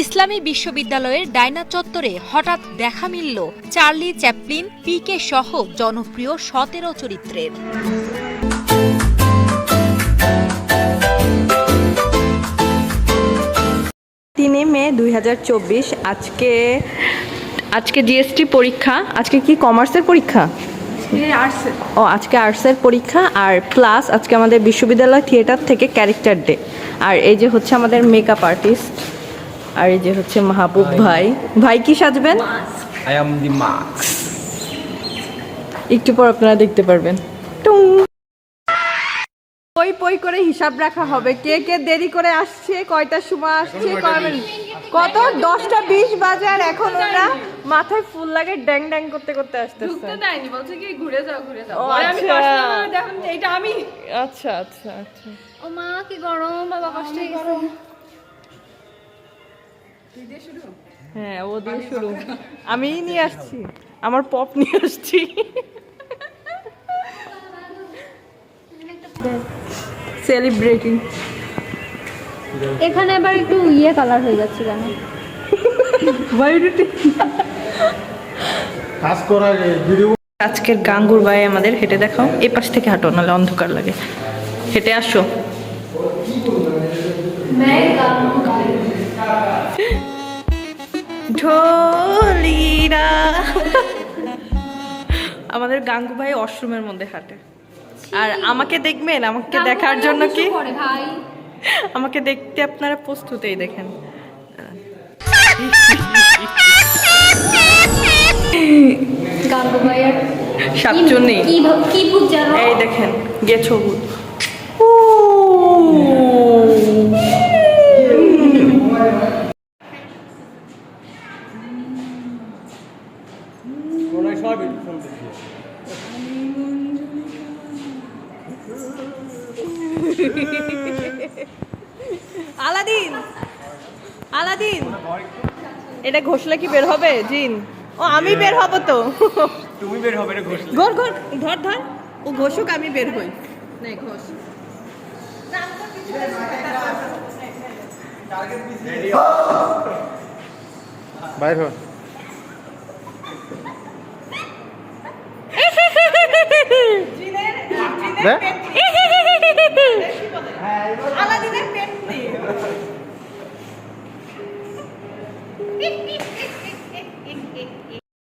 ইসলামী বিশ্ববিদ্যালয়ের ডায়না চত্বরে হঠাৎ দেখা মিলল চার্লি চ্যাপলিন, পিকে সহ জনপ্রিয় ১৭ চরিত্রের। ৩ মে ২০২৪ আজকে জিএসটি পরীক্ষা। আজকে কি কমার্সের পরীক্ষা? ও আজকে আর্টসের পরীক্ষা। আর প্লাস আজকে আমাদের বিশ্ববিদ্যালয় থিয়েটার থেকে ক্যারেক্টার ডে। আর এই যে হচ্ছে আমাদের মেকআপ আর্টিস্ট, আর এই যে হচ্ছে মাহবুব ভাই। ভাই কি সাজবেন? I am the Max. একটু পর আপনারা দেখতে পারবেন। পই পই করে হিসাব রাখা হবে, কে কে দেরি করে আসছে, কয়টার সময় আসছে, কত 10টা 20 বাজে আর এখন ওরা মাথায় ফুল লাগে ড্যাং ড্যাং করতে করতে আসতেছে। ঢুকতে দেয়নি, বলছে কি ঘুরে যাও ঘুরে যাও। ও পরে আমি আচ্ছা। কাস্টমার দেখুন এইটা আমি। আচ্ছা আচ্ছা আচ্ছা। ও মা কি গরম, বাবা কষ্ট হয়ে গেছে। হ্যাঁ ও দিয়ে শুরু, আমিই নিয়ে আসছি, আমার পপ নিয়ে আসছি। সেলিব্রেটিং। এখানে আবার একটু কালার হয়ে যাচ্ছে কেন? কাজ করার ভিডিও আজকের গাঙ্গুর ভাই আমাদের হেঁটে দেখাও। এই পাশ থেকে হাঁটো, নাহলে অন্ধকার লাগে। হেঁটে আসো। ঢোলিরা আমাদের গাঙ্গু ভাই ওয়াশরুমের মধ্যে হাঁটে। আর আমাকে দেখবেন, আমাকে দেখার জন্য কি ভাই আমাকে দেখতে আপনারা প্রস্তুতেই দেখেন। গাঙ্গু ভাইয়ের সাতচুন্নি কি ভূত জানো? এই দেখেন গেছো ভূত। আলাদিন আলাদিন এটা ঘষলে কি বের হবে জিন? ও আমি বের হব তো। তুমি বের হবে না ঘষলে। ঘর ঘর ধর ধর, ও ঘষুক আমি বের হই। নাই ঘষ। বাইর হ। আলাদিনের পেটটি।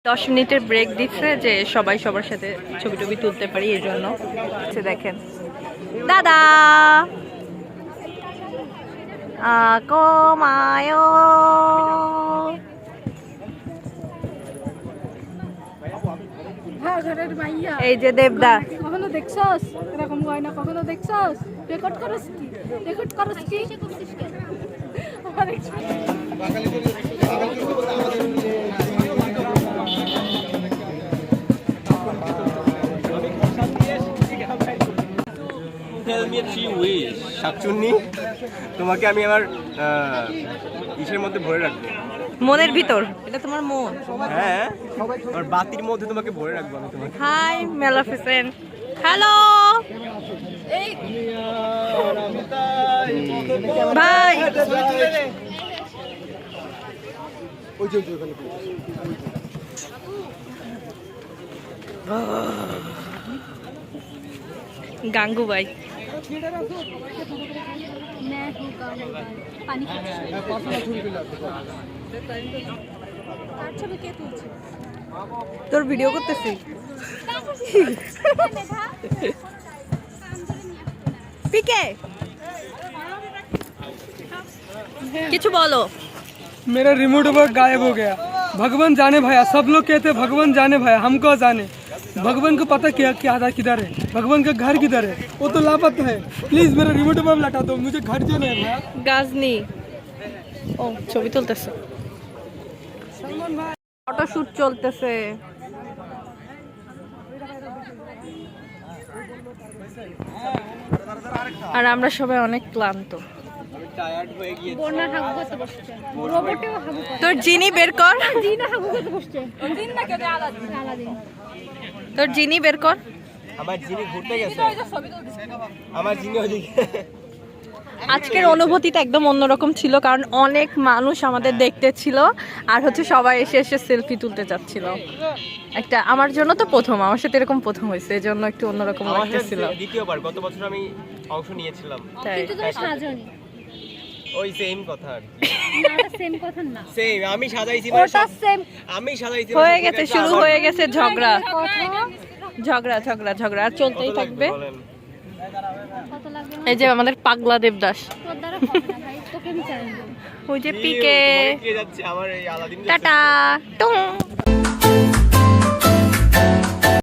10 মিনিটের ব্রেক দিচ্ছে যে সবাই সবার সাথে ছবি টবি তুলতে পারি, এই জন্য। দেখেন দাদা মায়ো। ঘরের মাইয়া এই যে দেবদা। কখনো দেখছস এরকম গয়না? কখনো দেখছস? রেকর্ড করস কি? রেকর্ড করস কি? শাকচুন্নি, তোমাকে আমি আমার ইসের মধ্যে ভরে রাখবো। মনের ভিতর, এটা তোমার মন। হ্যাঁ, আমার বাতির মধ্যে তোমাকে ভরে রাখবো আমি তোমাকে। হাই মেলাফিসেন্ট, হ্যালো ভাই। গাঙ্গু ভাই তোর ভিডিও করতেছি। পিকে কিছু বলো। मेरा रिमोट वर्क गायब हो गया। भगवान जाने भैया, सब लोग कहते हैं भगवान जाने भैया, हमको जाने। भगवान को पता क्या क्या था किधर है, भगवान का घर किधर है, वो तो लापता है। प्लीज मेरा रिमोट वर्क लटा दो, मुझे घर जाना है भैया। গাজনি ও ছবি তুলতেছে, ফটো শুট চলতেছে। আর আমরা সবাই অনেক ক্লান্ত। টায়ার্ড হয়ে গিয়েছে। বন্যার হাগু করতে বসছে, রোবটেও হাগু করে। তোর জিনি বের কর। জিনা হাগু করতে বসছে। জিন না কেন? আলাদিন। আলাদিন। তোর জিনি বের কর। আমার জিনি ঘুরতে গেছে। আমার জিনি ওদিকে। আজকের অনুভূতিটা একদম অন্যরকম ছিল, কারণ অনেক মানুষ আমাদের দেখতে ছিল আর হচ্ছে সবাই এসে এসে সেলফি তুলতে চাচ্ছিল। একটা আমার জন্য তো প্রথম, আমার সাথে এরকম প্রথম হয়েছে, এই জন্য একটু অন্যরকম আমার লাগতেছিল। দ্বিতীয়বার, গত বছর আমি অংশ নিয়েছিলাম। তাই কিন্তু তুমি সাজনি ওই সেম কথা আর না, সেম কথা না, সেম আমি সাজাইছি ওটা সেম আমি সাজাইছি হয়ে গেছে, শুরু হয়ে গেছে ঝগড়া কথা। ঝগড়া ঝগড়া ঝগড়া আর চলতেই থাকবে। কত লাগবে? এই যে আমাদের পাগলা দেবদাস, তোর দ্বারা হবে না ভাই, তোকে আমি চ্যালেঞ্জ দেবো। ওই যে পিকে, যাচ্ছে আমার এই আলাদিন টাটা টুং।